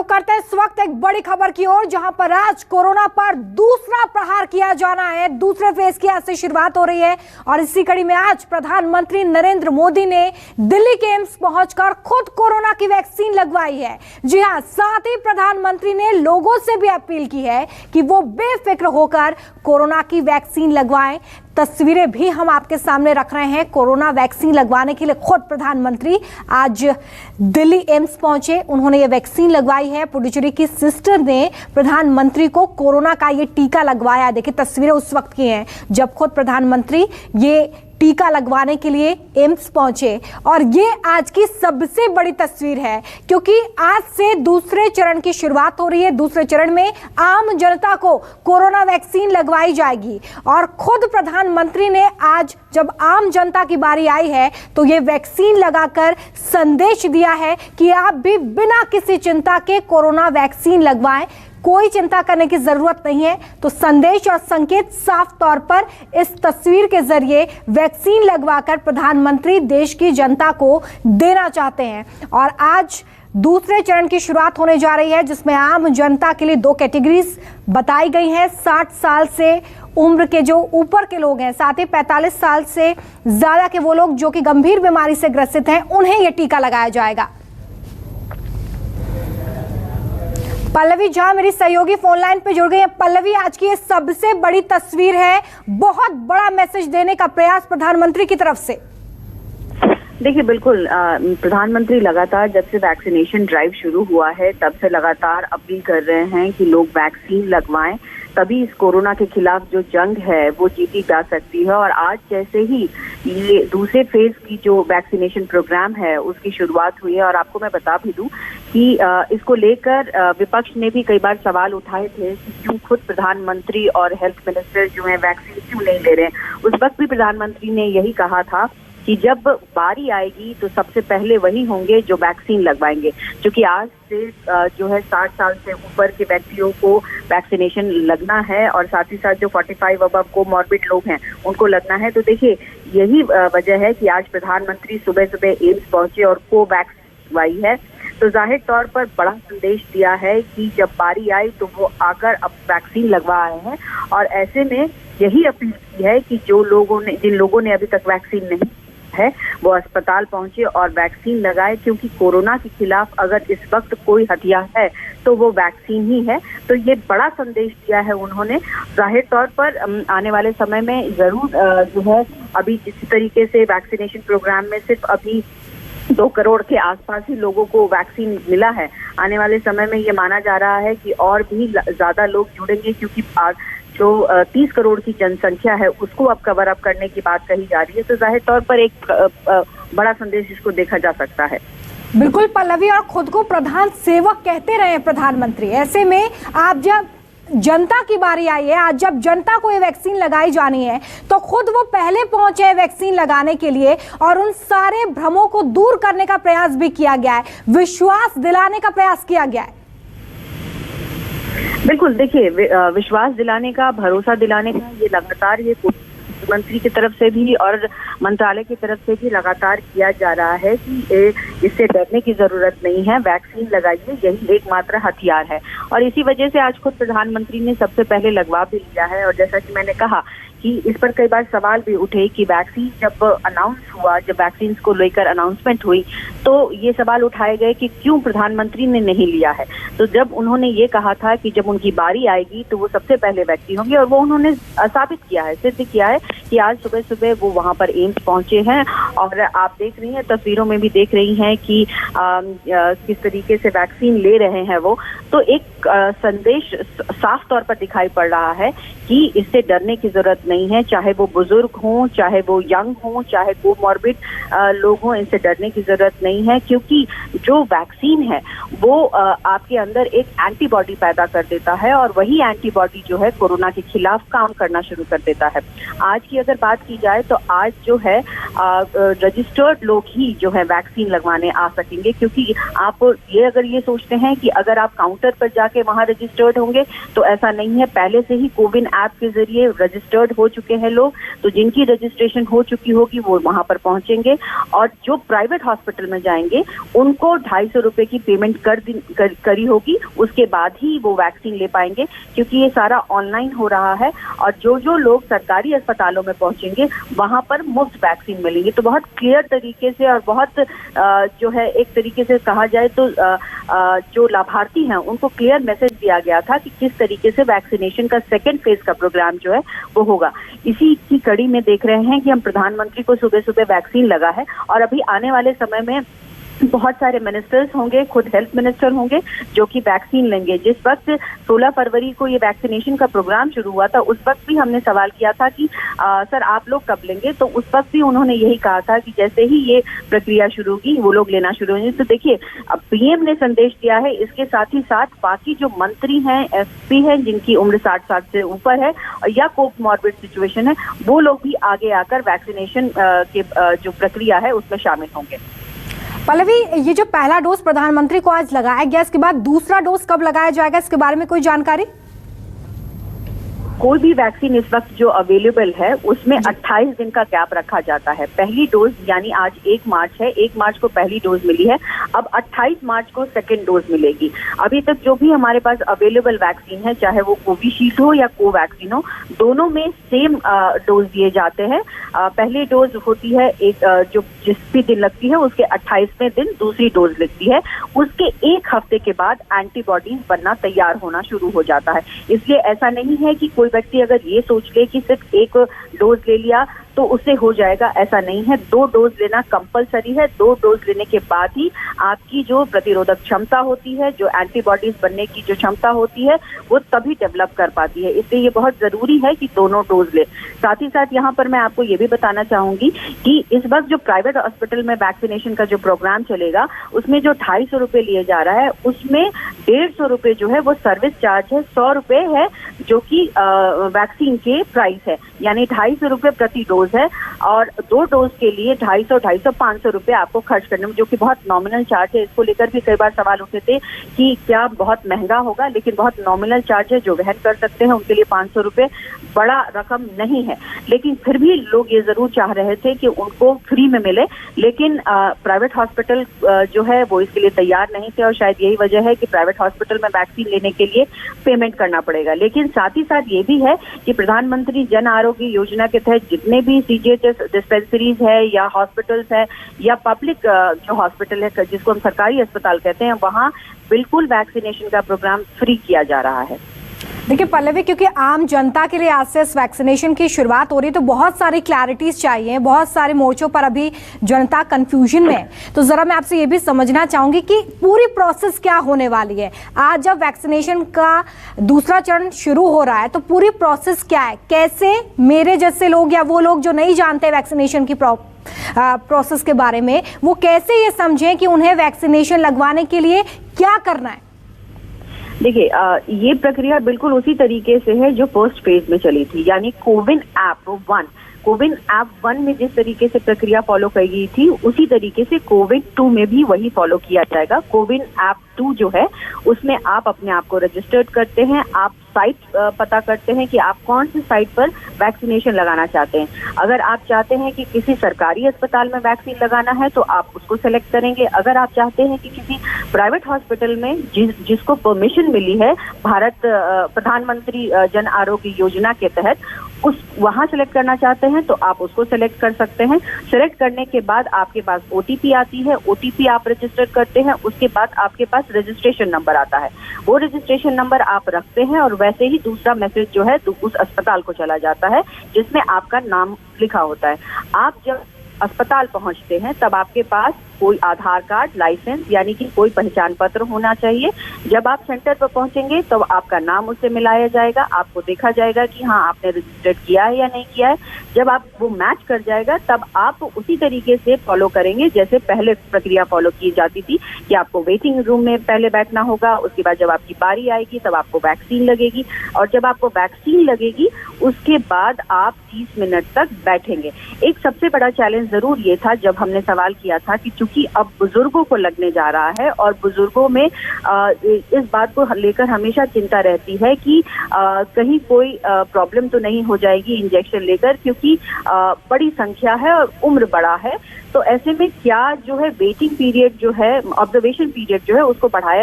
करते हैं इस वक्त एक बड़ी खबर की ओर, जहां पर आज कोरोना पर दूसरा प्रहार किया जाना है। दूसरे फेज की आज से शुरुआत हो रही है और इसी कड़ी में आज प्रधानमंत्री नरेंद्र मोदी ने दिल्ली के एम्स पहुंचकर खुद कोरोना की वैक्सीन लगवाई है। जी हां, साथ ही प्रधानमंत्री ने लोगों से भी अपील की है कि वो बेफिक्र होकर कोरोना की वैक्सीन लगवाएं। तस्वीरें भी हम आपके सामने रख रहे हैं। कोरोना वैक्सीन लगवाने के लिए खुद प्रधानमंत्री आज दिल्ली एम्स पहुंचे, उन्होंने ये वैक्सीन लगवाई है। पुडुचेरी की सिस्टर ने प्रधानमंत्री को कोरोना का ये टीका लगवाया। देखिए तस्वीरें उस वक्त की हैं जब खुद प्रधानमंत्री ये टीका लगवाने के लिए एम्स पहुंचे और ये आज की सबसे बड़ी तस्वीर है, क्योंकि आज से दूसरे चरण की शुरुआत हो रही है। दूसरे चरण में आम जनता को कोरोना वैक्सीन लगवाई जाएगी और खुद प्रधानमंत्री ने आज जब आम जनता की बारी आई है तो ये वैक्सीन लगाकर संदेश दिया है कि आप भी बिना किसी चिंता के कोरोना वैक्सीन लगवाएं, कोई चिंता करने की जरूरत नहीं है। तो संदेश और संकेत साफ तौर पर इस तस्वीर के जरिए वैक्सीन लगवाकर प्रधानमंत्री देश की जनता को देना चाहते हैं। और आज दूसरे चरण की शुरुआत होने जा रही है, जिसमें आम जनता के लिए 2 कैटेगरीज बताई गई हैं। 60 साल से उम्र के जो ऊपर के लोग हैं, साथ ही 45 साल से ज्यादा के वो लोग जो कि गंभीर बीमारी से ग्रसित हैं, उन्हें यह टीका लगाया जाएगा। पल्लवी झा मेरी सहयोगी फोन लाइन पे जुड़ गई है। पल्लवी, आज की ये सबसे बड़ी तस्वीर है, बहुत बड़ा मैसेज देने का प्रयास प्रधानमंत्री की तरफ से। देखिए बिल्कुल, प्रधानमंत्री लगातार जब से वैक्सीनेशन ड्राइव शुरू हुआ है तब से लगातार अपील कर रहे हैं कि लोग वैक्सीन लगवाएं, तभी इस कोरोना के खिलाफ जो जंग है वो जीती जा सकती है। और आज जैसे ही ये दूसरे फेज की जो वैक्सीनेशन प्रोग्राम है उसकी शुरुआत हुई है, और आपको मैं बता भी दूं कि इसको लेकर विपक्ष ने भी कई बार सवाल उठाए थे कि क्यों खुद प्रधानमंत्री और हेल्थ मिनिस्टर जो है वैक्सीन क्यों नहीं ले रहे हैं। उस वक्त भी प्रधानमंत्री ने यही कहा था कि जब बारी आएगी तो सबसे पहले वही होंगे जो वैक्सीन लगवाएंगे, क्योंकि आज से जो है 60 साल से ऊपर के व्यक्तियों को वैक्सीनेशन लगना है और साथ ही साथ जो 45 अबव कोमॉर्बिड लोग हैं उनको लगना है। तो देखिए यही वजह है कि आज प्रधानमंत्री सुबह सुबह एम्स पहुंचे और कोवैक्स लगवाई है। तो जाहिर तौर पर बड़ा संदेश दिया है कि जब बारी आई तो वो आकर अब वैक्सीन लगवा आए हैं, और ऐसे में यही अपील की है कि जिन लोगों ने अभी तक वैक्सीन नहीं है वो अस्पताल पहुंचे और वैक्सीन लगाए, क्योंकि कोरोना के खिलाफ अगर इस वक्त कोई हथियार है तो वो वैक्सीन ही है। तो ये बड़ा संदेश दिया है उन्होंने। जाहिर तौर पर आने वाले समय में जरूर जो है अभी जिस तरीके से वैक्सीनेशन प्रोग्राम में सिर्फ अभी 2 करोड़ के आसपास ही लोगों को वैक्सीन मिला है, आने वाले समय में ये माना जा रहा है कि और भी ज्यादा लोग जुड़ेंगे, क्योंकि जो 30 करोड़ की जनसंख्या है उसको अब कवर अप करने की बात कही जा रही है। तो जाहिर तौर पर एक बड़ा संदेश इसको देखा जा सकता है। बिल्कुल पल्लवी, और खुद को प्रधान सेवक कहते रहे प्रधानमंत्री। ऐसे में आप जब जनता की बारी आई है, आज जब जनता को ये वैक्सीन लगाई जानी है, तो खुद वो पहले पहुंचे हैं वैक्सीन लगाने के लिए और उन सारे भ्रमों को दूर करने का प्रयास भी किया गया है, विश्वास दिलाने का प्रयास किया गया है। बिल्कुल, देखिए विश्वास दिलाने का, भरोसा दिलाने का ये लगातार ये मुख्यमंत्री की तरफ से भी और मंत्रालय की तरफ से भी लगातार किया जा रहा है कि इससे डरने की जरूरत नहीं है, वैक्सीन लगाइए, यही एकमात्र हथियार है। और इसी वजह से आज खुद प्रधानमंत्री ने सबसे पहले लगवा भी लिया है। और जैसा कि मैंने कहा कि इस पर कई बार सवाल भी उठे कि वैक्सीन जब अनाउंस हुआ, जब वैक्सीन को लेकर अनाउंसमेंट हुई, तो ये सवाल उठाए गए कि क्यों प्रधानमंत्री ने नहीं लिया है। तो जब उन्होंने ये कहा था कि जब उनकी बारी आएगी तो वो सबसे पहले व्यक्ति होंगे, और वो उन्होंने साबित किया है, सिद्ध किया है कि आज सुबह सुबह वो वहां पर एम्स पहुंचे हैं। और आप देख रही हैं, तस्वीरों में भी देख रही हैं कि किस तरीके से वैक्सीन ले रहे हैं वो। तो एक संदेश साफ तौर पर दिखाई पड़ रहा है कि इससे डरने की जरूरत नहीं है, चाहे वो बुजुर्ग हों, चाहे वो यंग हों, चाहे कोमॉर्बिड लोग हों, इनसे डरने की जरूरत नहीं है, क्योंकि जो वैक्सीन है वो आपके अंदर एक एंटीबॉडी पैदा कर देता है और वही एंटीबॉडी जो है कोरोना के खिलाफ काम करना शुरू कर देता है। आज की अगर बात की जाए तो आज जो है रजिस्टर्ड लोग ही जो है वैक्सीन लगवाने आ सकेंगे, क्योंकि आप अगर ये सोचते हैं कि अगर आप काउंटर पर जाके वहां रजिस्टर्ड होंगे तो ऐसा नहीं है। पहले से ही कोविन ऐप के जरिए रजिस्टर्ड हो चुके हैं लोग, तो जिनकी रजिस्ट्रेशन हो चुकी होगी वो वहां पर पहुंचेंगे, और जो प्राइवेट हॉस्पिटल में जाएंगे उनको 250 रुपए की पेमेंट करी होगी, उसके बाद ही वो वैक्सीन ले पाएंगे, क्योंकि ये सारा ऑनलाइन हो रहा है। और जो लोग सरकारी अस्पतालों में पहुंचेंगे वहां पर मुफ्त वैक्सीन मिलेंगी। तो बहुत क्लियर तरीके से और बहुत जो है एक तरीके से कहा जाए तो जो लाभार्थी हैं उनको क्लियर मैसेज दिया गया था कि किस तरीके से वैक्सीनेशन का सेकेंड फेज का प्रोग्राम जो है वो होगा। इसी की कड़ी में देख रहे हैं कि हम प्रधानमंत्री को सुबह सुबह वैक्सीन लगा है, और अभी आने वाले समय में बहुत सारे मिनिस्टर्स होंगे, खुद हेल्थ मिनिस्टर होंगे जो कि वैक्सीन लेंगे। जिस वक्त 16 फरवरी को ये वैक्सीनेशन का प्रोग्राम शुरू हुआ था, उस वक्त भी हमने सवाल किया था कि सर आप लोग कब लेंगे, तो उस वक्त भी उन्होंने यही कहा था कि जैसे ही ये प्रक्रिया शुरू होगी वो लोग लेना शुरू होंगे। तो देखिए, अब पीएम ने संदेश दिया है, इसके साथ ही साथ बाकी जो मंत्री हैं, एसपी हैं जिनकी उम्र 60 साल से ऊपर है या कोमॉर्बिड सिचुएशन है, वो लोग भी आगे आकर वैक्सीनेशन के जो प्रक्रिया है उसमें शामिल होंगे। पल्लवी, ये जो पहला डोज प्रधानमंत्री को आज लगाया गया, इसके बाद दूसरा डोज कब लगाया जाएगा, इसके बारे में कोई जानकारी? कोई भी वैक्सीन इस वक्त जो अवेलेबल है उसमें 28 दिन का गैप रखा जाता है। पहली डोज यानी आज 1 मार्च है, 1 मार्च को पहली डोज मिली है, अब 28 मार्च को सेकेंड डोज मिलेगी। अभी तक जो भी हमारे पास अवेलेबल वैक्सीन है, चाहे वो कोविशील्ड हो या कोवैक्सीन हो, दोनों में सेम डोज दिए जाते हैं। पहली डोज होती है जो जिस भी दिन लगती है उसके 28वें दिन दूसरी डोज लगती है। उसके 1 हफ्ते के बाद एंटीबॉडीज बनना तैयार होना शुरू हो जाता है। इसलिए ऐसा नहीं है कि कोई व्यक्ति अगर ये सोच ले कि सिर्फ 1 डोज ले लिया तो उससे हो जाएगा, ऐसा नहीं है। 2 डोज लेना कंपलसरी है। 2 डोज लेने के बाद ही आपकी जो प्रतिरोधक क्षमता होती है, जो एंटीबॉडीज बनने की जो क्षमता होती है, वो तभी डेवलप कर पाती है। इसलिए ये बहुत जरूरी है कि दोनों डोज ले। साथ ही साथ यहाँ पर मैं आपको ये भी बताना चाहूंगी कि इस वक्त जो प्राइवेट हॉस्पिटल में वैक्सीनेशन का जो प्रोग्राम चलेगा उसमें जो 250 रुपए लिए जा रहा है, उसमें 150 रुपए जो है वो सर्विस चार्ज है, 100 रुपए है जो कि वैक्सीन के प्राइस है, यानी 250 रुपए प्रति डोज है। और 2 डोज के लिए 250, 500 रुपए आपको खर्च करने में, जो कि बहुत नॉमिनल चार्ज है। इसको लेकर भी कई बार सवाल उठे थे कि क्या बहुत महंगा होगा, लेकिन बहुत नॉमिनल चार्ज है। जो वहन कर सकते हैं उनके लिए 500 रुपए बड़ा रकम नहीं है, लेकिन फिर भी लोग ये जरूर चाह रहे थे कि उनको फ्री में मिले, लेकिन प्राइवेट हॉस्पिटल जो है वो इसके लिए तैयार नहीं थे, और शायद यही वजह है कि प्राइवेट हॉस्पिटल में वैक्सीन लेने के लिए पेमेंट करना पड़ेगा। लेकिन साथ ही साथ ये भी है कि प्रधानमंत्री जन आरोग्य योजना के तहत जितने भी सीजीएचएस डिस्पेंसरीज है या हॉस्पिटल्स है या पब्लिक जो हॉस्पिटल है जिसको हम सरकारी अस्पताल कहते हैं, वहाँ बिल्कुल वैक्सीनेशन का प्रोग्राम फ्री किया जा रहा है। देखिए पल्लवी, क्योंकि आम जनता के लिए आज से इस वैक्सीनेशन की शुरुआत हो रही है, तो बहुत सारी क्लैरिटीज चाहिए, बहुत सारे मोर्चों पर अभी जनता कंफ्यूजन में है। तो जरा मैं आपसे ये भी समझना चाहूंगी कि पूरी प्रोसेस क्या होने वाली है। आज जब वैक्सीनेशन का दूसरा चरण शुरू हो रहा है तो पूरी प्रोसेस क्या है, कैसे मेरे जैसे लोग या वो लोग जो नहीं जानते वैक्सीनेशन की प्रोसेस के बारे में, वो कैसे ये समझें कि उन्हें वैक्सीनेशन लगवाने के लिए क्या करना है? देखिए, ये प्रक्रिया बिल्कुल उसी तरीके से है जो फर्स्ट फेज में चली थी, यानी कोविन ऐप 1 में जिस तरीके से प्रक्रिया फॉलो की गई थी, उसी तरीके से कोविन 2 में भी वही फॉलो किया जाएगा। कोविन ऐप 2 जो है उसमें आप अपने आप को रजिस्टर्ड करते हैं, आप साइट पता करते हैं कि आप कौन सी साइट पर वैक्सीनेशन लगाना चाहते हैं। अगर आप चाहते हैं कि किसी सरकारी अस्पताल में वैक्सीन लगाना है तो आप उसको सेलेक्ट करेंगे। अगर आप चाहते हैं कि किसी प्राइवेट हॉस्पिटल में जिसको परमिशन मिली है भारत प्रधानमंत्री जन आरोग्य योजना के तहत, वहां सेलेक्ट करना चाहते हैं तो आप उसको सेलेक्ट कर सकते हैं। सेलेक्ट करने के बाद आपके पास ओटीपी आती है, ओटीपी आप रजिस्टर करते हैं, उसके बाद आपके पास रजिस्ट्रेशन नंबर आता है। वो रजिस्ट्रेशन नंबर आप रखते हैं और वैसे ही दूसरा मैसेज जो है उस अस्पताल को चला जाता है जिसमें आपका नाम लिखा होता है। आप जब अस्पताल पहुंचते हैं तब आपके पास कोई आधार कार्ड, लाइसेंस यानी कि कोई पहचान पत्र होना चाहिए। जब आप सेंटर पर पहुंचेंगे तो आपका नाम उससे मिलाया जाएगा, आपको देखा जाएगा कि हाँ आपने रजिस्टर्ड किया है या नहीं किया है। जब आप वो मैच कर जाएगा तब आप उसी तरीके से फॉलो करेंगे जैसे पहले प्रक्रिया फॉलो की जाती थी कि आपको वेटिंग रूम में पहले बैठना होगा, उसके बाद जब आपकी बारी आएगी तब आपको वैक्सीन लगेगी, और जब आपको वैक्सीन लगेगी उसके बाद आप 30 मिनट तक बैठेंगे। एक सबसे बड़ा चैलेंज जरूर ये था जब हमने सवाल किया था कि चूंकि अब बुजुर्गों को लगने जा रहा है और बुजुर्गों में इस बात को लेकर हमेशा चिंता रहती है कि कहीं कोई प्रॉब्लम तो नहीं हो जाएगी इंजेक्शन लेकर, क्योंकि बड़ी संख्या है और उम्र बड़ा है। तो ऐसे में क्या जो है वेटिंग पीरियड जो है, ऑब्जर्वेशन पीरियड जो है उसको बढ़ाया